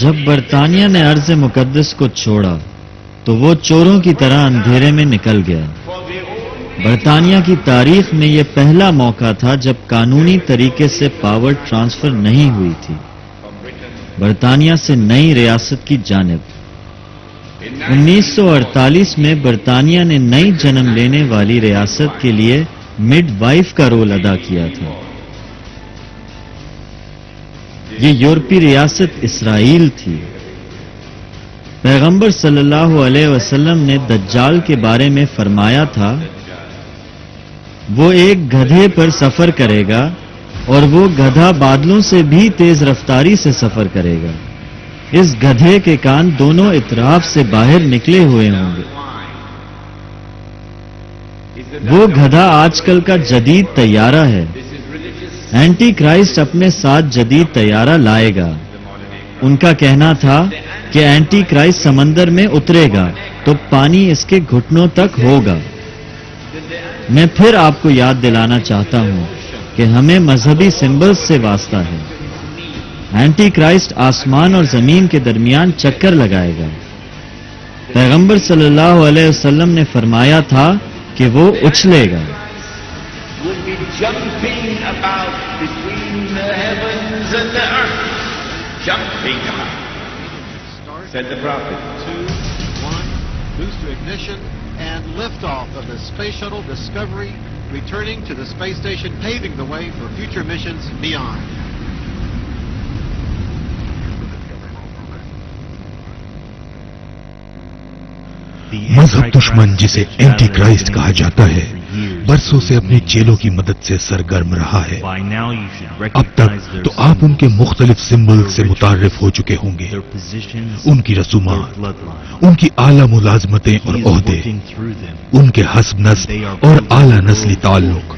जब बरतानिया ने अर्ज़ मुकद्दस को छोड़ा तो वो चोरों की तरह अंधेरे में निकल गया। बरतानिया की तारीख में यह पहला मौका था जब कानूनी तरीके से पावर ट्रांसफर नहीं हुई थी बरतानिया से नई रियासत की जानिब। 1948 में बरतानिया ने नई जन्म लेने वाली रियासत के लिए मिडवाइफ का रोल अदा किया था। ये यूरोपीय रियासत इसराइल थी। पैगंबर सल्लल्लाहु अलैहि वसल्लम ने दज्जाल के बारे में फरमाया था, वो एक गधे पर सफर करेगा और वो गधा बादलों से भी तेज रफ्तारी से सफर करेगा। इस गधे के कान दोनों इतराफ से बाहर निकले हुए होंगे। वो गधा आजकल का जदीद तैयारा है। एंटी क्राइस्ट अपने साथ जदीद तैयारा लाएगा। उनका कहना था कि एंटी क्राइस्ट समंदर में उतरेगा तो पानी इसके घुटनों तक होगा। मैं फिर आपको याद दिलाना चाहता हूं कि हमें मजहबी सिंबल्स से वास्ता है। एंटी क्राइस्ट आसमान और जमीन के दरमियान चक्कर लगाएगा। पैगंबर सल्लल्लाहु अलैहि वसल्लम ने फरमाया था कि वो उछलेगा। Said the prophet. 2, 1, boost to ignition and liftoff of the Space Shuttle Discovery, returning to the space station, paving the way for future missions beyond. मजहब दुश्मन जिसे एंटी क्राइस्ट कहा जाता है बरसों से अपने चेलों की मदद से सरगर्म रहा है। अब तक तो आप उनके मुख्तलिफ सिंबल से मुतारिफ हो चुके होंगे, उनकी रसूमात, उनकी आला मुलाजमतें और ओहदे, उनके हस्ब नस्ब और आला नस्ली ताल्लुक।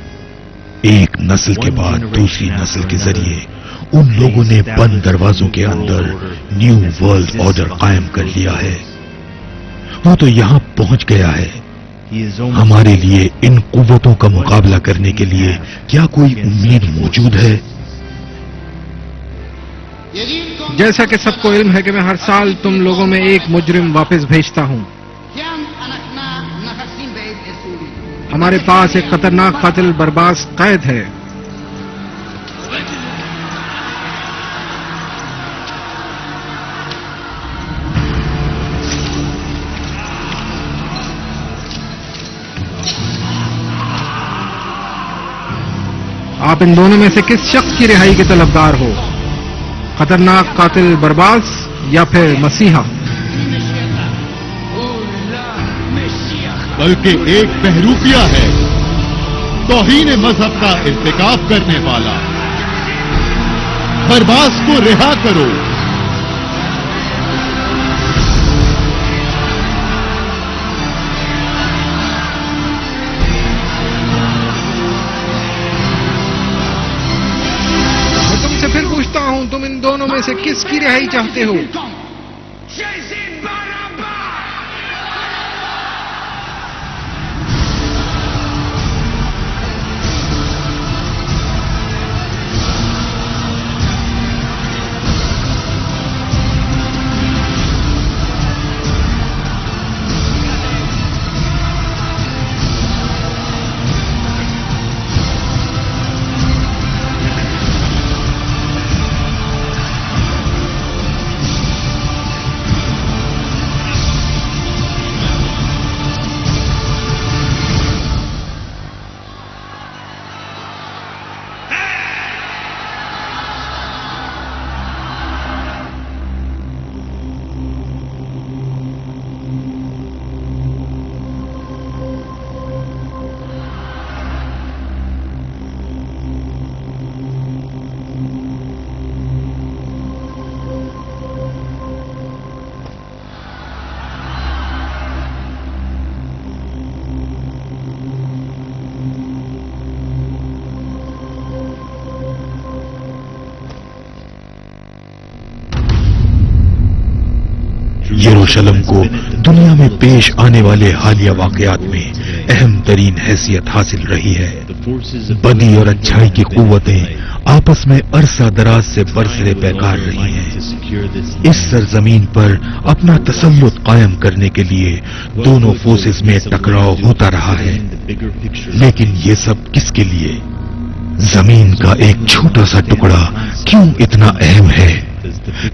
एक नस्ल के बाद दूसरी नस्ल के जरिए उन लोगों ने बंद दरवाजों के अंदर न्यू वर्ल्ड ऑर्डर कायम कर लिया है। वो तो यहां पहुंच गया है। हमारे लिए इन कुव्वतों का मुकाबला करने के लिए क्या कोई उम्मीद मौजूद है? जैसा कि सबको इल्म है कि मैं हर साल तुम लोगों में एक मुजरिम वापस भेजता हूं। हमारे पास एक खतरनाक कातिल बर्बास कैद है। आप इन दोनों में से किस शख्स की रिहाई के तलबगार हो? खतरनाक कातिल बर्बास या फिर मसीहा? बल्कि एक बहरूपिया है, तौहीन मजहब का इर्तिकाब करने वाला। बर्बास को रिहा करो। तुम इन दोनों में से किसकी रिहाई चाहते हो? यरूशलेम को दुनिया में पेश आने वाले हालिया वाकयात में अहम तरीन हैसियत हासिल रही है। बदी और अच्छाई की कुव्वतें आपस में अरसा दराज से बरसरे पैकार रही हैं। इस सरजमीन पर अपना तसल्लुत कायम करने के लिए दोनों फोर्सेस में टकराव होता रहा है, लेकिन ये सब किसके लिए? जमीन का एक छोटा सा टुकड़ा क्यों इतना अहम है?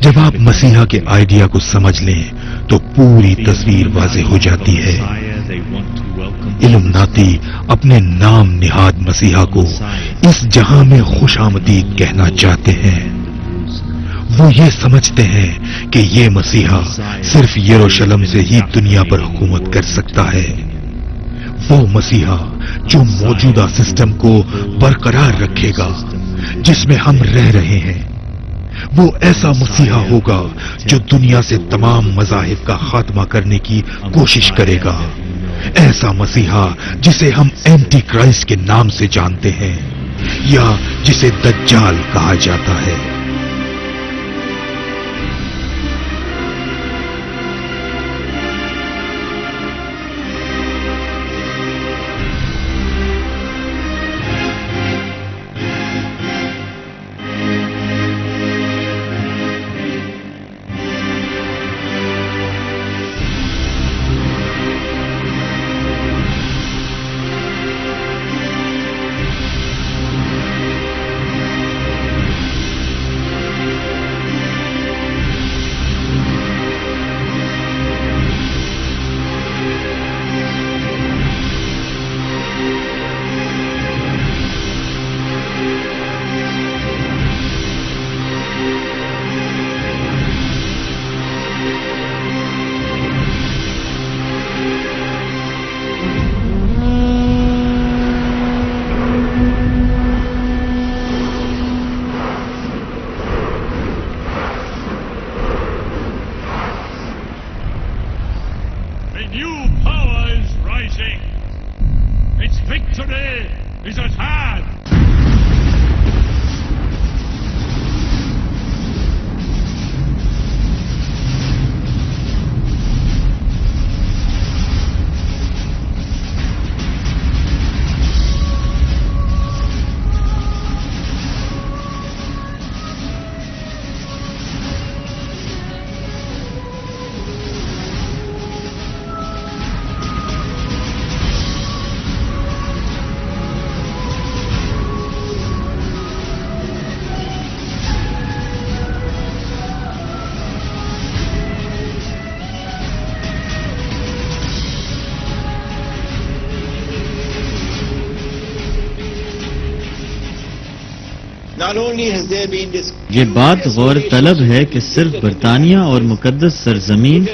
जब आप मसीहा के आइडिया को समझ लें तो पूरी तस्वीर वाज़ेह हो जाती है। इल्यूमिनाती अपने नाम निहाद मसीहा को इस जहां में खुशामदीद कहना चाहते हैं। वो ये समझते हैं कि ये मसीहा सिर्फ यरूशलेम से ही दुनिया पर हुकूमत कर सकता है। वो मसीहा जो मौजूदा सिस्टम को बरकरार रखेगा जिसमें हम रह रहे हैं, वो ऐसा मसीहा होगा जो दुनिया से तमाम मज़ाहिब का खात्मा करने की कोशिश करेगा। ऐसा मसीहा जिसे हम एंटी क्राइस्ट के नाम से जानते हैं या जिसे दज्जाल कहा जाता है। ये बात गौर तलब है कि सिर्फ बरतानिया और मुकद्दस सरजमीन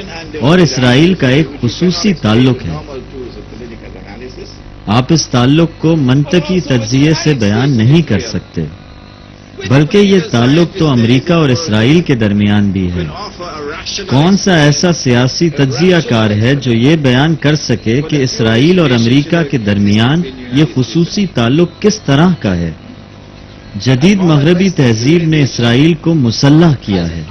और इसराइल का एक खुसूसी ताल्लुक है। आप इस ताल्लुक को मंतकी तज्जिये से बयान नहीं कर सकते, बल्कि ये ताल्लुक तो अमेरिका और इसराइल के दरमियान भी है। कौन सा ऐसा सियासी तज्जियाकार है जो ये बयान कर सके कि इसराइल और अमेरिका के दरमियान ये खुसूसी ताल्लुक किस तरह का है? जदीद मगरबी तहजीब ने इसराइल को मुसल्लह किया है।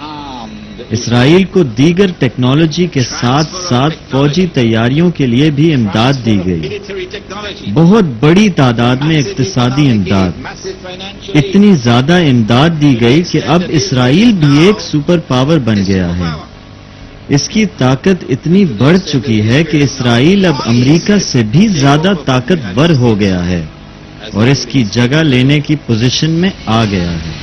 इसराइल को दीगर टेक्नोलॉजी के साथ साथ फौजी तैयारियों के लिए भी इमदाद दी गई, बहुत बड़ी तादाद में इक्तिसादी इमदाद। इतनी ज्यादा इमदाद दी गई कि अब इसराइल भी एक सुपर पावर बन गया है। इसकी ताकत इतनी बढ़ चुकी है कि इसराइल अब अमेरिका से भी ज्यादा ताकतवर हो गया है और इसकी जगह लेने की पोजीशन में आ गया है।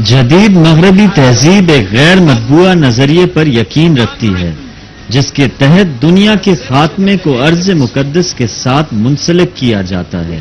जदीद मगरबी तहजीब एक गैर मतबूआ नजरिए पर यकीन रखती है, जिसके तहत दुनिया के खात्मे को अर्ज़ मुकद्दस के साथ मुंसलिक किया जाता है।